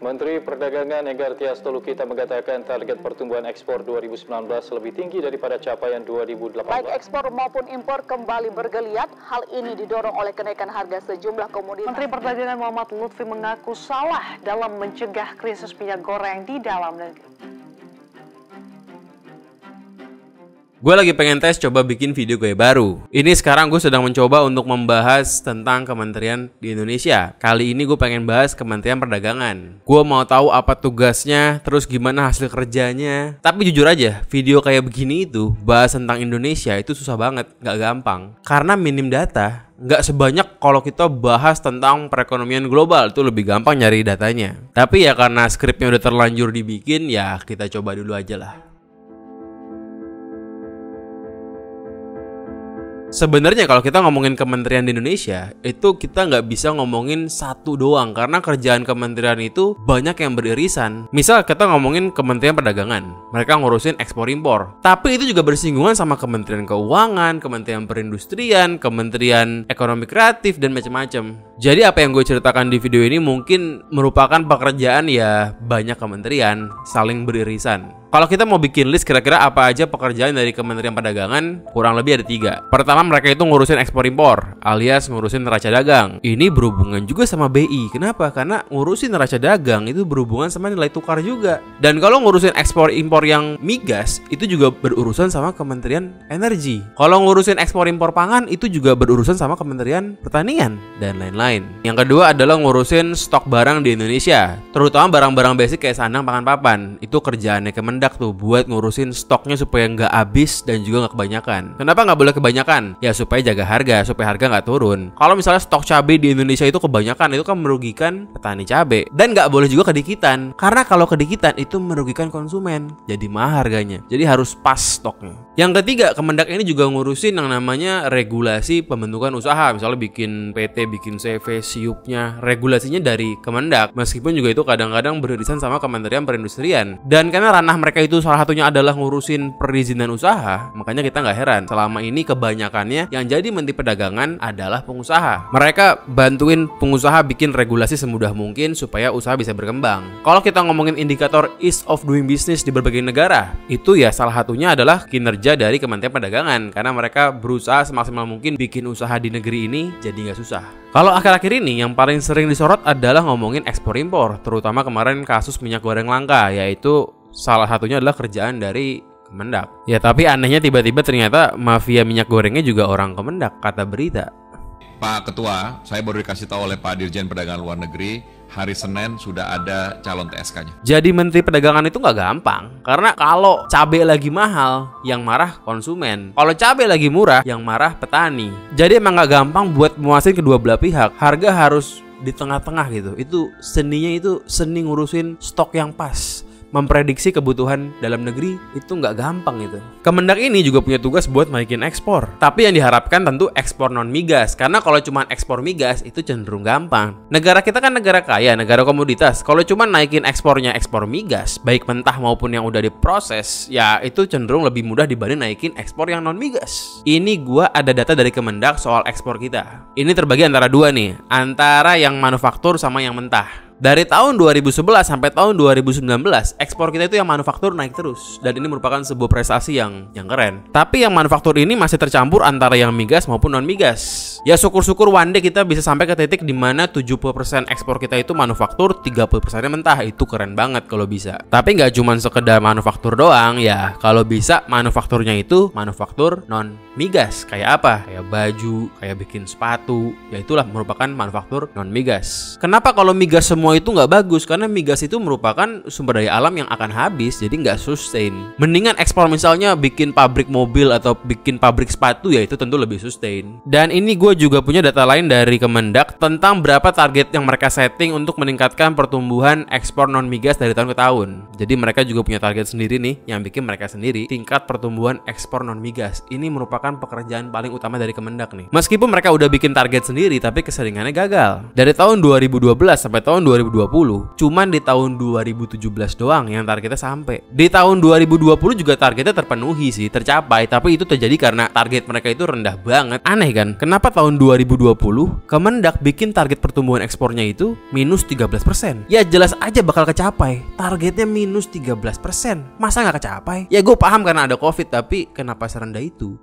Menteri Perdagangan Enggar Tias Tolukita mengatakan target pertumbuhan ekspor 2019 lebih tinggi daripada capaian 2018. Baik ekspor maupun impor kembali bergeliat. Hal ini didorong oleh kenaikan harga sejumlah komoditas. Menteri Perdagangan Muhammad Lutfi mengaku salah dalam mencegah krisis minyak goreng di dalam negeri. Gue lagi pengen tes coba bikin video gue baru. Ini sekarang gue sedang mencoba untuk membahas tentang kementerian di Indonesia. Kali ini gue pengen bahas Kementerian Perdagangan. Gue mau tahu apa tugasnya, terus gimana hasil kerjanya. Tapi jujur aja, video kayak begini itu bahas tentang Indonesia itu susah banget, gak gampang. Karena minim data. Nggak sebanyak kalau kita bahas tentang perekonomian global, itu lebih gampang nyari datanya. Tapi ya karena skripnya udah terlanjur dibikin, ya kita coba dulu aja lah. Sebenarnya kalau kita ngomongin kementerian di Indonesia, itu kita nggak bisa ngomongin satu doang. Karena kerjaan kementerian itu banyak yang beririsan. Misal kita ngomongin Kementerian Perdagangan, mereka ngurusin ekspor-impor. Tapi itu juga bersinggungan sama Kementerian Keuangan, Kementerian Perindustrian, Kementerian Ekonomi Kreatif, dan macam-macam. Jadi apa yang gue ceritakan di video ini mungkin merupakan pekerjaan ya banyak kementerian saling beririsan. Kalau kita mau bikin list kira-kira apa aja pekerjaan dari Kementerian Perdagangan, kurang lebih ada 3. Pertama, mereka itu ngurusin ekspor-impor, alias ngurusin neraca dagang. Ini berhubungan juga sama BI. Kenapa? Karena ngurusin neraca dagang itu berhubungan sama nilai tukar juga. Dan kalau ngurusin ekspor-impor yang migas, itu juga berurusan sama Kementerian Energi. Kalau ngurusin ekspor-impor pangan, itu juga berurusan sama Kementerian Pertanian, dan lain-lain. Yang kedua adalah ngurusin stok barang di Indonesia, terutama barang-barang basic kayak sandang, pangan, papan. Itu kerjaannya Kemendak tuh, buat ngurusin stoknya supaya nggak habis dan juga nggak kebanyakan. Kenapa nggak boleh kebanyakan? Ya supaya jaga harga, supaya harga nggak turun. Kalau misalnya stok cabai di Indonesia itu kebanyakan, itu kan merugikan petani cabai. Dan nggak boleh juga kedikitan, karena kalau kedikitan itu merugikan konsumen, jadi mahal harganya. Jadi harus pas stoknya. Yang ketiga, Kemendak ini juga ngurusin yang namanya regulasi pembentukan usaha. Misalnya bikin PT, bikin CV, siupnya, regulasinya dari Kemendak. Meskipun juga itu kadang-kadang beririsan sama Kementerian Perindustrian. Dan karena ranah mereka itu salah satunya adalah ngurusin perizinan usaha, makanya kita nggak heran selama ini kebanyakannya yang jadi Menteri Perdagangan adalah pengusaha. Mereka bantuin pengusaha bikin regulasi semudah mungkin supaya usaha bisa berkembang. Kalau kita ngomongin indikator ease of doing business di berbagai negara, itu ya salah satunya adalah kinerja dari Kementerian Perdagangan, karena mereka berusaha semaksimal mungkin bikin usaha di negeri ini jadi nggak susah. Kalau akhir-akhir ini yang paling sering disorot adalah ngomongin ekspor-impor, terutama kemarin kasus minyak goreng langka, yaitu salah satunya adalah kerjaan dari Kemendak. Ya tapi anehnya tiba-tiba ternyata mafia minyak gorengnya juga orang Kemendak, kata berita. Pak Ketua, saya baru dikasih tahu oleh Pak Dirjen Perdagangan Luar Negeri, hari Senin sudah ada calon TSK-nya. Jadi Menteri Perdagangan itu nggak gampang. Karena kalau cabai lagi mahal, yang marah konsumen. Kalau cabai lagi murah, yang marah petani. Jadi emang nggak gampang buat muasin kedua belah pihak. Harga harus di tengah-tengah gitu. Itu seninya, itu seni ngurusin stok yang pas. Memprediksi kebutuhan dalam negeri itu nggak gampang itu. Kemendak ini juga punya tugas buat naikin ekspor. Tapi yang diharapkan tentu ekspor non migas. Karena kalau cuma ekspor migas itu cenderung gampang. Negara kita kan negara kaya, negara komoditas. Kalau cuma naikin ekspornya ekspor migas, baik mentah maupun yang udah diproses, ya itu cenderung lebih mudah dibanding naikin ekspor yang non migas. Ini gua ada data dari Kemendak soal ekspor kita. Ini terbagi antara dua nih, antara yang manufaktur sama yang mentah. Dari tahun 2011 sampai tahun 2019, ekspor kita itu yang manufaktur naik terus. Dan ini merupakan sebuah prestasi yang keren. Tapi yang manufaktur ini masih tercampur antara yang migas maupun non-migas. Ya syukur-syukur one day kita bisa sampai ke titik di mana 70% ekspor kita itu manufaktur, 30%-nya mentah. Itu keren banget kalau bisa. Tapi nggak cuma sekedar manufaktur doang ya. Kalau bisa manufakturnya itu manufaktur non-migas. Kayak apa? Kayak baju, kayak bikin sepatu. Ya itulah merupakan manufaktur non-migas. Kenapa kalau migas semua itu nggak bagus? Karena migas itu merupakan sumber daya alam yang akan habis, jadi nggak sustain. Mendingan ekspor misalnya bikin pabrik mobil atau bikin pabrik sepatu, ya itu tentu lebih sustain. Dan ini gue juga punya data lain dari Kemendak tentang berapa target yang mereka setting untuk meningkatkan pertumbuhan ekspor non migas dari tahun ke tahun. Jadi mereka juga punya target sendiri nih yang bikin mereka sendiri tingkat pertumbuhan ekspor non migas. Ini merupakan merupakan pekerjaan paling utama dari Kemendak nih. Meskipun mereka udah bikin target sendiri, tapi keseringannya gagal. Dari tahun 2012 sampai tahun 2020, cuman di tahun 2017 doang yang targetnya sampai. Di tahun 2020 juga targetnya terpenuhi sih, tercapai, tapi itu terjadi karena target mereka itu rendah banget. Aneh kan? Kenapa tahun 2020 Kemendak bikin target pertumbuhan ekspornya itu minus 13%? Ya jelas aja bakal kecapai. Targetnya minus 13%. Masa nggak kecapai? Ya gue paham karena ada COVID, tapi kenapa serendah itu?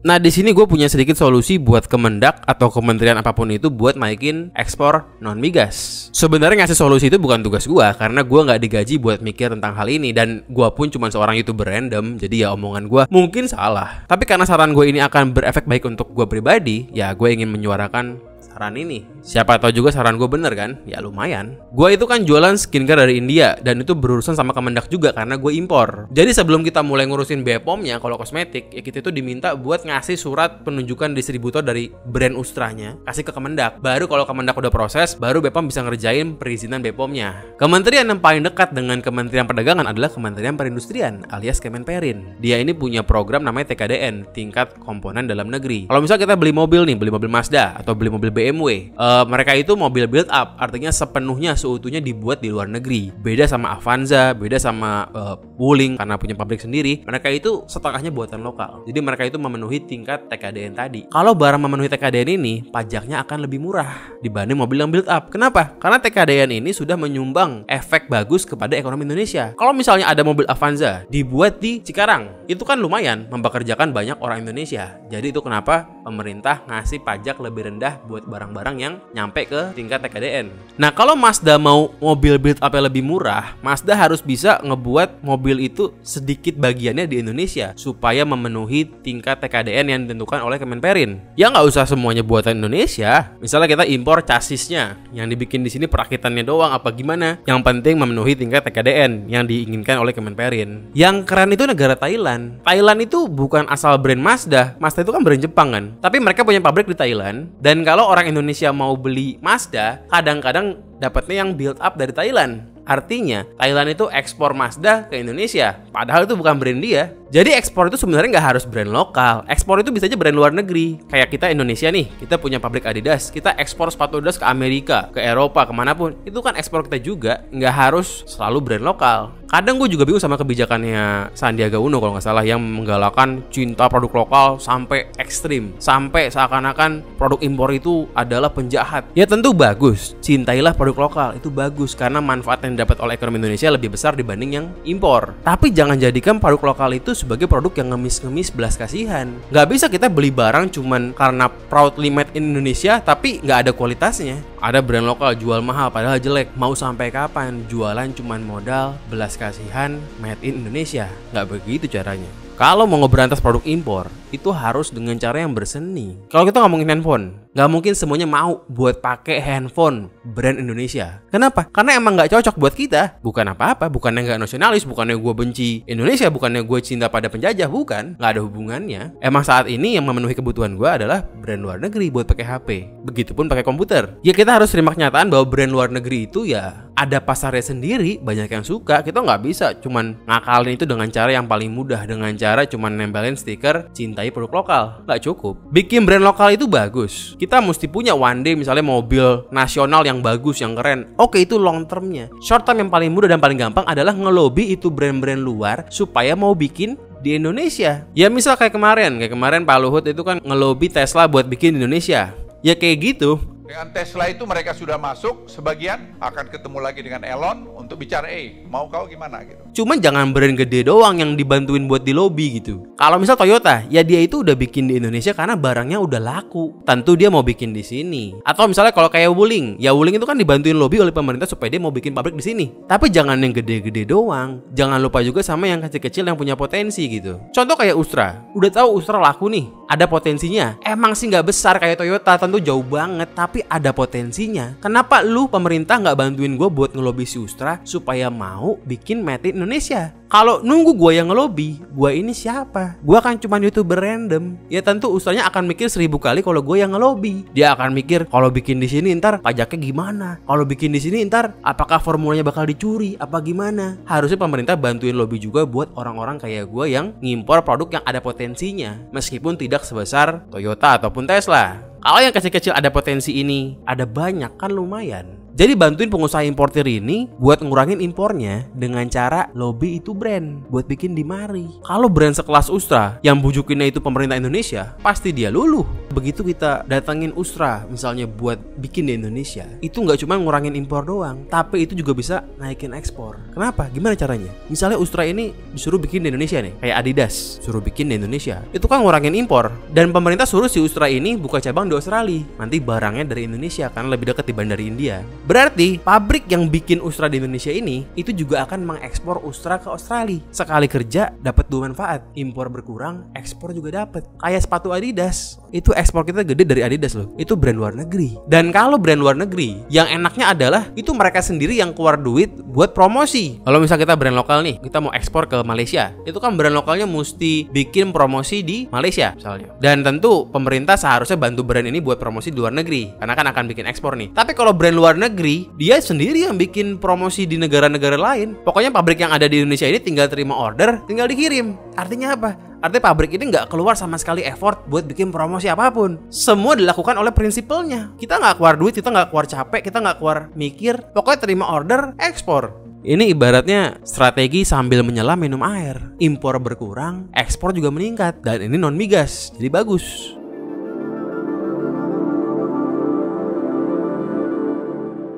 Nah, di sini gue punya sedikit solusi buat Kemendak atau kementerian apapun itu buat naikin ekspor non migas. Sebenarnya ngasih solusi itu bukan tugas gue, karena gue nggak digaji buat mikir tentang hal ini, dan gue pun cuma seorang YouTuber random, jadi ya omongan gue mungkin salah. Tapi karena saran gue ini akan berefek baik untuk gue pribadi, ya gue ingin menyuarakan saran ini. Siapa tahu juga saran gue bener kan? Ya lumayan. Gue itu kan jualan skincare dari India, dan itu berurusan sama Kemendak juga karena gue impor. Jadi sebelum kita mulai ngurusin BPOM-nya kalau kosmetik, ya kita itu diminta buat ngasih surat penunjukan distributor dari brand Ustranya, kasih ke Kemendak. Baru kalau Kemendak udah proses, baru BPOM bisa ngerjain perizinan BPOM-nya. Kementerian yang paling dekat dengan Kementerian Perdagangan adalah Kementerian Perindustrian alias Kemenperin. Dia ini punya program namanya TKDN, tingkat komponen dalam negeri. Kalau misalnya kita beli mobil nih, beli mobil Mazda atau beli mobil BMW, mereka itu mobil build up, artinya sepenuhnya seutuhnya dibuat di luar negeri. Beda sama Avanza, beda sama Wuling karena punya pabrik sendiri. Mereka itu setengahnya buatan lokal. Jadi mereka itu memenuhi tingkat TKDN tadi. Kalau barang memenuhi TKDN ini, pajaknya akan lebih murah dibanding mobil yang build up. Kenapa? Karena TKDN ini sudah menyumbang efek bagus kepada ekonomi Indonesia. Kalau misalnya ada mobil Avanza dibuat di Cikarang, itu kan lumayan mempekerjakan banyak orang Indonesia. Jadi itu kenapa pemerintah ngasih pajak lebih rendah buat barang-barang yang nyampe ke tingkat TKDN. Nah, kalau Mazda mau mobil build up yang lebih murah, Mazda harus bisa ngebuat mobil itu sedikit bagiannya di Indonesia supaya memenuhi tingkat TKDN yang ditentukan oleh Kemenperin. Ya nggak usah semuanya buatan Indonesia. Misalnya kita impor chassisnya, yang dibikin di sini perakitannya doang apa gimana? Yang penting memenuhi tingkat TKDN yang diinginkan oleh Kemenperin. Yang keren itu negara Thailand. Thailand itu bukan asal brand Mazda. Mazda itu kan brand Jepang kan. Tapi mereka punya pabrik di Thailand, dan kalau orang Indonesia mau beli Mazda, kadang-kadang dapatnya yang build up dari Thailand. Artinya, Thailand itu ekspor Mazda ke Indonesia, padahal itu bukan brand dia. Jadi ekspor itu sebenarnya nggak harus brand lokal. Ekspor itu bisa aja brand luar negeri. Kayak kita Indonesia nih, kita punya pabrik Adidas, kita ekspor sepatu Adidas ke Amerika, ke Eropa, kemanapun. Itu kan ekspor kita juga, nggak harus selalu brand lokal. Kadang gue juga bingung sama kebijakannya Sandiaga Uno kalau nggak salah, yang menggalakkan cinta produk lokal sampai ekstrim, sampai seakan-akan produk impor itu adalah penjahat. Ya tentu bagus, cintailah produk lokal, itu bagus karena manfaat yang dapat oleh ekonomi Indonesia lebih besar dibanding yang impor. Tapi jangan jadikan produk lokal itu sebagai produk yang ngemis-ngemis belas kasihan. Nggak bisa kita beli barang cuman karena proudly made in Indonesia tapi nggak ada kualitasnya. Ada brand lokal jual mahal padahal jelek. Mau sampai kapan jualan cuman modal belas kasihan made in Indonesia? Nggak begitu caranya. Kalau mau ngeberantas produk impor, itu harus dengan cara yang berseni. Kalau kita ngomongin handphone, nggak mungkin semuanya mau buat pakai handphone brand Indonesia. Kenapa? Karena emang nggak cocok buat kita. Bukan apa-apa, bukannya nggak nasionalis, bukannya gue benci Indonesia, bukannya gue cinta pada penjajah, bukan. Nggak ada hubungannya. Emang saat ini yang memenuhi kebutuhan gue adalah brand luar negeri buat pakai HP. Begitupun pakai komputer. Ya kita harus terima kenyataan bahwa brand luar negeri itu ya ada pasarnya sendiri, banyak yang suka. Kita nggak bisa cuman ngakalin itu dengan cara yang paling mudah, dengan cara cuman nempelin stiker cintai produk lokal. Nggak cukup. Bikin brand lokal itu bagus. Kita mesti punya one day misalnya mobil nasional yang bagus, yang keren. Oke, itu long termnya. Short term yang paling mudah dan paling gampang adalah ngelobi itu brand-brand luar supaya mau bikin di Indonesia. Ya misal kayak kemarin Pak Luhut itu kan ngelobi Tesla buat bikin di Indonesia. Ya kayak gitu. Dengan Tesla itu mereka sudah masuk, sebagian akan ketemu lagi dengan Elon untuk bicara, mau kau gimana gitu. Cuman jangan brand gede doang yang dibantuin buat di lobby gitu. Kalau misal Toyota, ya dia itu udah bikin di Indonesia karena barangnya udah laku. Tentu dia mau bikin di sini. Atau misalnya kalau kayak Wuling, ya Wuling itu kan dibantuin lobby oleh pemerintah supaya dia mau bikin pabrik di sini. Tapi jangan yang gede-gede doang. Jangan lupa juga sama yang kecil-kecil yang punya potensi gitu. Contoh kayak Ustra. Udah tahu Ustra laku nih, ada potensinya. Emang sih nggak besar kayak Toyota, tentu jauh banget. Tapi tapi ada potensinya. Kenapa lu pemerintah nggak bantuin gue buat ngelobi si Ustra supaya mau bikin made in Indonesia? Kalau nunggu gue yang ngelobi, gue ini siapa? Gue kan cuma YouTuber random. Ya tentu Ustranya akan mikir 1000 kali kalau gue yang ngelobi. Dia akan mikir kalau bikin di sini ntar pajaknya gimana? Kalau bikin di sini ntar apakah formulanya bakal dicuri? Apa gimana? Harusnya pemerintah bantuin lobby juga buat orang-orang kayak gue yang ngimpor produk yang ada potensinya, meskipun tidak sebesar Toyota ataupun Tesla. Kalau yang kecil-kecil ada potensi ini, ada banyak kan lumayan. Jadi bantuin pengusaha importir ini buat ngurangin impornya dengan cara lobby itu brand buat bikin di mari. Kalau brand sekelas Ustra yang bujukinnya itu pemerintah Indonesia, pasti dia luluh. Begitu kita datangin Ustra misalnya buat bikin di Indonesia, itu nggak cuma ngurangin impor doang, tapi itu juga bisa naikin ekspor. Kenapa? Gimana caranya? Misalnya Ustra ini disuruh bikin di Indonesia nih, kayak Adidas suruh bikin di Indonesia, itu kan ngurangin impor. Dan pemerintah suruh si Ustra ini buka cabang di Australia. Nanti barangnya dari Indonesia karena lebih dekat dibanding dari India. Berarti pabrik yang bikin Ustra di Indonesia ini itu juga akan mengekspor Ustra ke Australia. Sekali kerja dapat 2 manfaat. Impor berkurang, ekspor juga dapat. Kayak sepatu Adidas. Itu ekspor kita gede dari Adidas loh. Itu brand luar negeri. Dan kalau brand luar negeri, yang enaknya adalah itu mereka sendiri yang keluar duit buat promosi. Kalau misalnya kita brand lokal nih, kita mau ekspor ke Malaysia, itu kan brand lokalnya mesti bikin promosi di Malaysia misalnya. Dan tentu pemerintah seharusnya bantu brand ini buat promosi di luar negeri, karena kan akan bikin ekspor nih. Tapi kalau brand luar negeri, dia sendiri yang bikin promosi di negara-negara lain. Pokoknya pabrik yang ada di Indonesia ini tinggal terima order, tinggal dikirim. Artinya apa? Artinya pabrik ini nggak keluar sama sekali effort buat bikin promosi apapun. Semua dilakukan oleh prinsipalnya. Kita nggak keluar duit, kita nggak keluar capek, kita nggak keluar mikir. Pokoknya terima order, ekspor. Ini ibaratnya strategi sambil menyelam minum air. Impor berkurang, ekspor juga meningkat. Dan ini non migas, jadi bagus.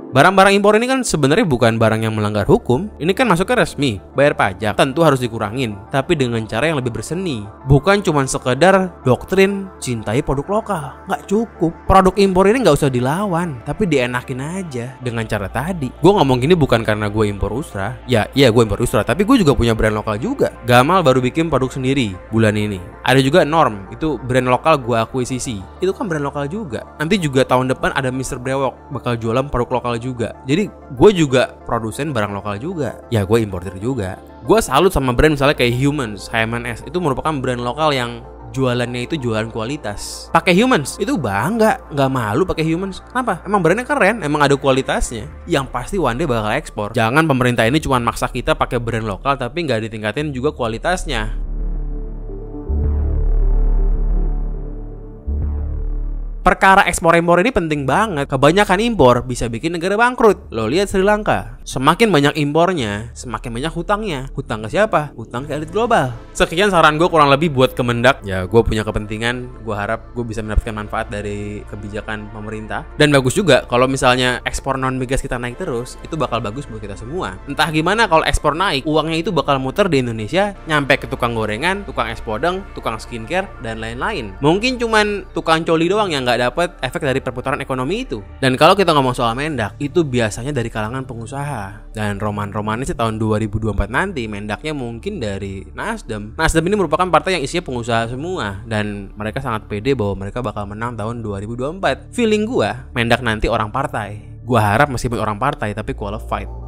Barang-barang impor ini kan sebenarnya bukan barang yang melanggar hukum. Ini kan masuknya resmi, bayar pajak, tentu harus dikurangin, tapi dengan cara yang lebih berseni. Bukan cuma sekedar doktrin cintai produk lokal. Nggak cukup. Produk impor ini nggak usah dilawan, tapi dienakin aja dengan cara tadi. Gue ngomong gini bukan karena gue impor Ustra. Iya gue impor Ustra, tapi gue juga punya brand lokal juga. Gamal baru bikin produk sendiri bulan ini. Ada juga Norm, itu brand lokal gue akuisisi. Itu kan brand lokal juga. Nanti juga tahun depan ada Mr. Brewok bakal jualan produk lokal juga. Jadi gue juga produsen barang lokal juga. Ya gue importir juga. Gue salut sama brand misalnya kayak Humans, HMNS. Itu merupakan brand lokal yang jualannya itu jualan kualitas. Pakai Humans itu bangga, nggak malu pakai Humans. Kenapa? Emang brandnya keren, emang ada kualitasnya. Yang pasti one day bakal ekspor. Jangan pemerintah ini cuma maksa kita pakai brand lokal tapi nggak ditingkatin juga kualitasnya. Perkara ekspor-impor ini penting banget. Kebanyakan impor bisa bikin negara bangkrut. Lo lihat Sri Lanka. Semakin banyak impornya, semakin banyak hutangnya. Hutang ke siapa? Hutang ke elit global. Sekian saran gue kurang lebih buat Kemendak. Ya gue punya kepentingan. Gue harap gue bisa mendapatkan manfaat dari kebijakan pemerintah. Dan bagus juga kalau misalnya ekspor non migas kita naik terus, itu bakal bagus buat kita semua. Entah gimana kalau ekspor naik, uangnya itu bakal muter di Indonesia, nyampe ke tukang gorengan, tukang es podeng, tukang skincare, dan lain-lain. Mungkin cuman tukang coli doang yang nggak dapat efek dari perputaran ekonomi itu. Dan kalau kita ngomong soal Mendak, itu biasanya dari kalangan pengusaha. Dan roman-romannya sih tahun 2024 nanti Mendaknya mungkin dari Nasdem. Nasdem ini merupakan partai yang isinya pengusaha semua, dan mereka sangat pede bahwa mereka bakal menang tahun 2024. Feeling gua Mendak nanti orang partai. Gua harap meskipun orang partai tapi qualified.